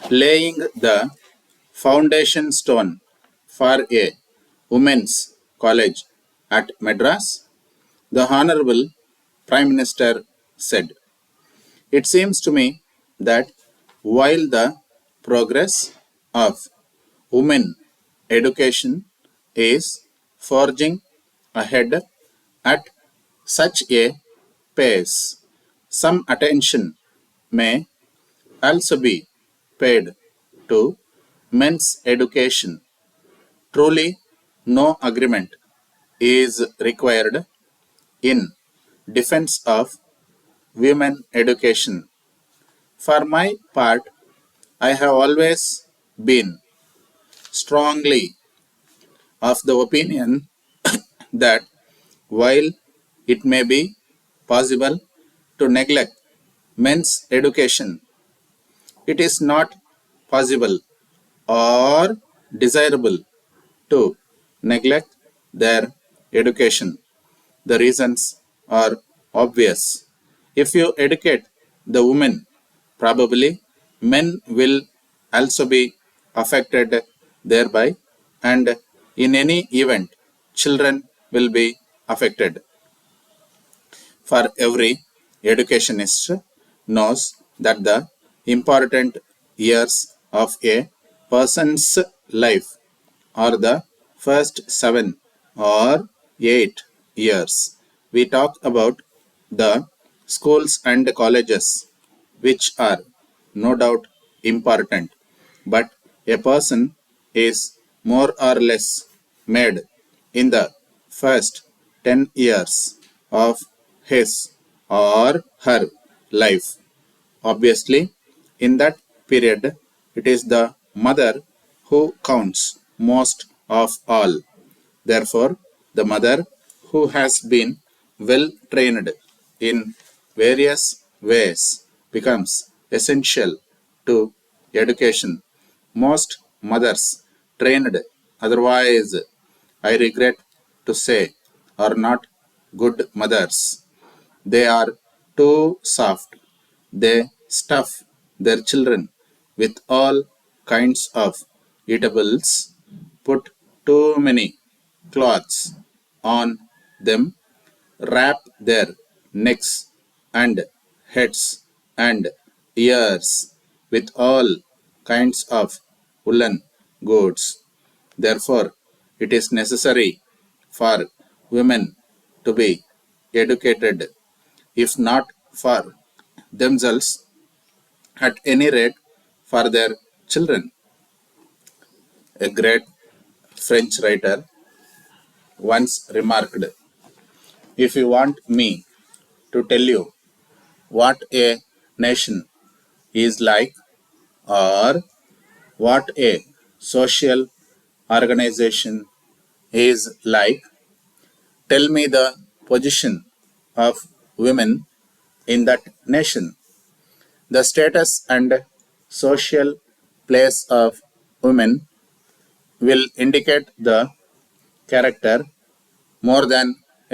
laying the foundation stone for a women's college at Madras, the Honorable Prime Minister said, "It seems to me that while the progress of women education is forging ahead at such a pace, some attention may also be paid to men's education. Truly, no agreement is required in defense of women education. For my part, I have always been strongly of the opinion that while it may be possible to neglect men's education, it is not possible or desirable to neglect their education. The reasons are obvious. If you educate the women, probably men will also be affected thereby, and in any event, children will be affected. For every educationist knows that the important years of a person's life are the first 7 or 8 years. We talk about the schools and colleges, which are no doubt important, but a person is more or less made in the first 10 years of his or her life. Obviously, in that period, it is the mother who counts most of all. Therefore, the mother who has been well trained in various ways becomes essential to education. Most mothers trained otherwise, I regret to say, are not good mothers. They are too soft. They stuff their children with all kinds of eatables, put too many cloths on them, wrap their necks and heads and ears with all kinds of woolen goods. Therefore, it is necessary for women to be educated, if not for themselves, at any rate for their children. A great French writer once remarked, "If you want me to tell you what a nation is like, or what a social organization is like, tell me the position of women in that nation. The status and social place of women will indicate the character more than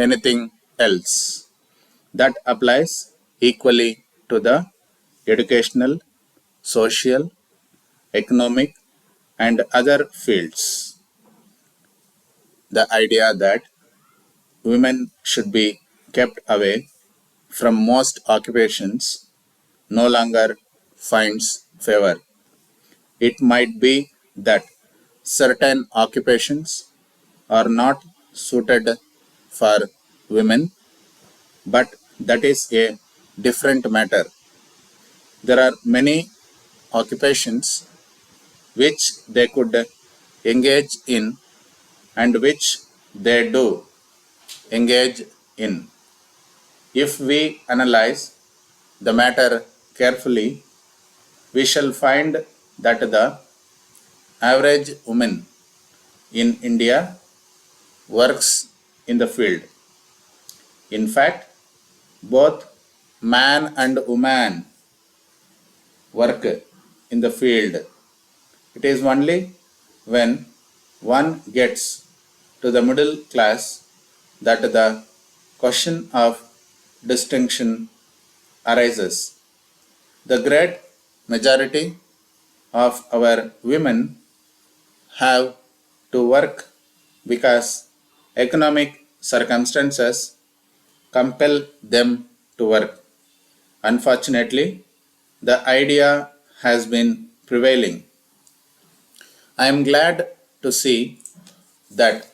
anything else. That applies equally to the educational, social, economic, and other fields. The idea that women should be kept away from most occupations no longer finds favor. It might be that certain occupations are not suited for women, but that is a different matter. There are many occupations which they could engage in and which they do engage in. If we analyze the matter carefully, we shall find that the average woman in India works in the field. In fact, both man and woman work in the field. It is only when one gets to the middle class that the question of distinction arises. The great majority of our women have to work because economic circumstances compel them to work. Unfortunately, the idea has been prevailing. I am glad to see that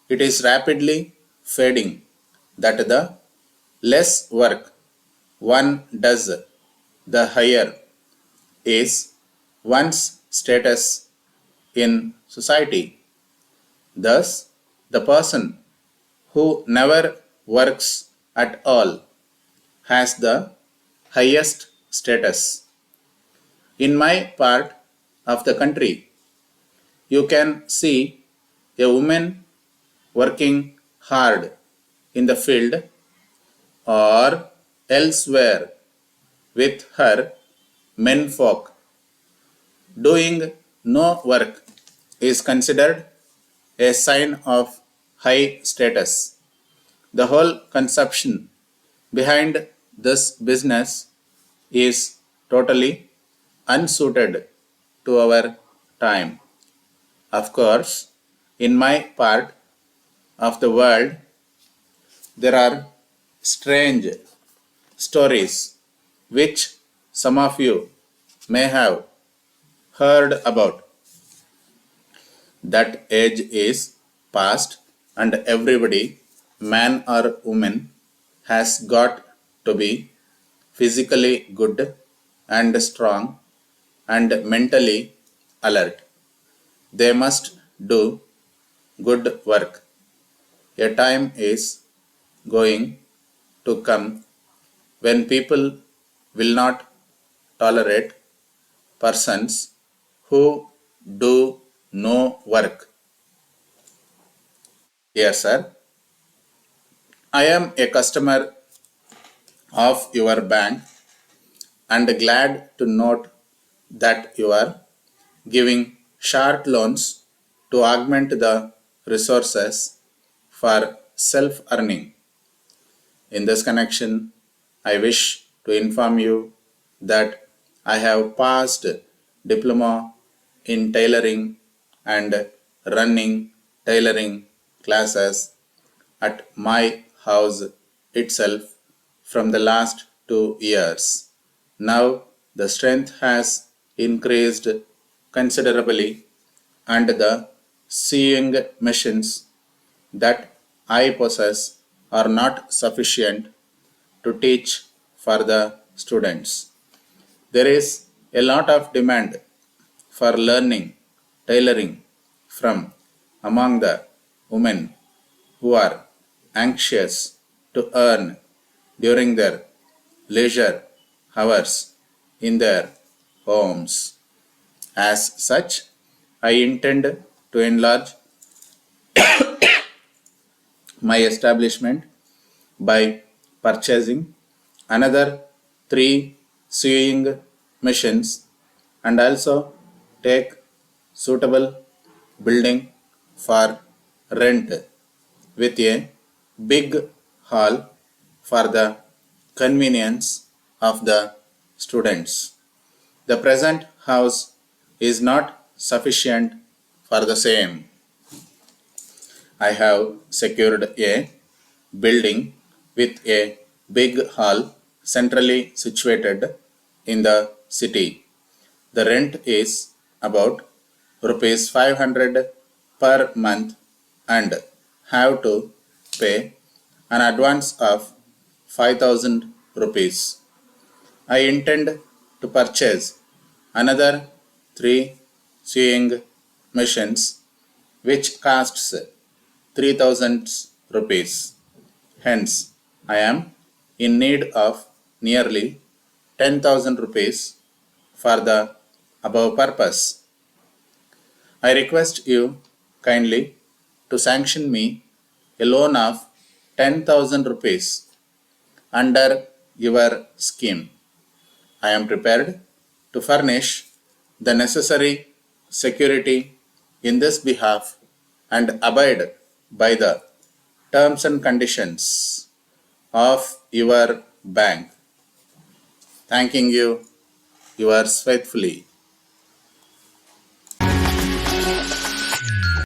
it is rapidly fading, that the less work one does, the higher is one's status in society. Thus, the person who never works at all has the highest status. In my part of the country, you can see a woman working hard in the field or elsewhere with her menfolk. Doing no work is considered a sign of high status. The whole conception behind this business is totally unsuited to our time. Of course, in my part of the world, there are strange stories which some of you may have heard about. That age is past, and everybody, man or woman, has got to be physically good and strong and mentally alert. They must do good work. A time is going to come when people will not tolerate persons who do no work. Yes, sir. I am a customer of your bank and glad to note that you are giving short loans to augment the resources for self earning. In this connection, I wish to inform you that I have passed Diploma in tailoring and running tailoring classes at my house itself from the last 2 years. Now the strength has increased considerably, and the sewing machines that I possess are not sufficient to teach for the students. There is a lot of demand for learning tailoring from among the women who are anxious to earn during their leisure hours in their homes. As such, I intend to enlarge my establishment by purchasing another 3 sewing machines and also take suitable building for rent with a big hall for the convenience of the students. The present house is not sufficient for the same. I have secured a building with a big hall centrally situated in the city. The rent is about rupees 500 per month and have to pay an advance of 5000 rupees. I intend to purchase another 3 sewing machines which costs 3000 rupees. Hence, I am in need of nearly 10,000 rupees for the above purpose. I request you kindly to sanction me a loan of 10,000 rupees under your scheme. I am prepared to furnish the necessary security in this behalf and abide by the terms and conditions of your bank. Thanking you, yours faithfully.